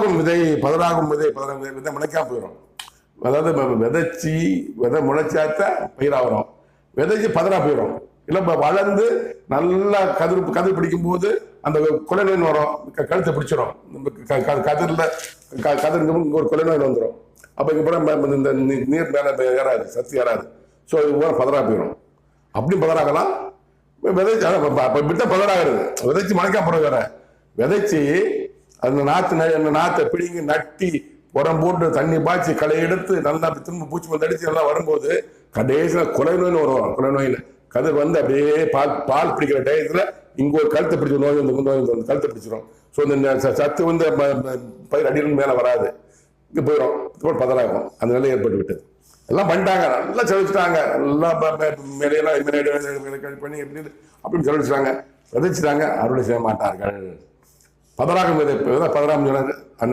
பதறாகும் விதை பதறாகும் விதை விதை முளைக்காம போயிடும். அதாவது விதைச்சி விதை முளைச்சாத்தான் பயிரா வரும். விதைச்சி பதறா போயிடும். இல்லை வளர்ந்து நல்லா கதிர் பிடிக்கும் போது அந்த கொலை நோய் வரும், கழுத்தை பிடிச்சிடும். கதிர்ங்க ஒரு கொலை நோய் வந்துடும். அப்போ இங்கே இந்த நீர் மேலே ஏறாது, சத்து ஏறாது. ஸோ இது பூரா பதறா போயிடும். அப்படி பதறாகலாம். விதைச்சி இப்படித்தான் பதறாகிறது. விதைச்சி மழைக்காம போகிறது வேற. விதைச்சி அந்த நாத்தை பிடிங்கி நட்டி உரம் போட்டு தண்ணி பாய்ச்சி களை எடுத்து நல்லா திரும்ப பூச்சி மருந்து அடிச்சு நல்லா வரும்போது கடைசியில் கொலை நோய்னு வரும். கொலை நோயில் கதிர் வந்து அப்படியே பால் பிடிக்கிற டயத்தில் இங்கே ஒரு கழுத்தை பிடிச்ச நோய் வந்து கழுத்தை பிடிச்சிடும். ஸோ இந்த சத்து வந்து பயிர் அடியிலும் மேலே வராது, இங்கே போயிடும். இப்போ பதறாகும். அந்த நிலை ஏற்பட்டு விட்டது. எல்லாம் பண்ணிட்டாங்க, நல்லா செலவிச்சிட்டாங்க. எல்லாம் பண்ணி அப்படின்னு செலவிச்சிட்டாங்க, விதைச்சிட்டாங்க. அறுவடை செய்ய மாட்டார்கள். பதறாகும் விதை பதறாமல் சொன்னார்.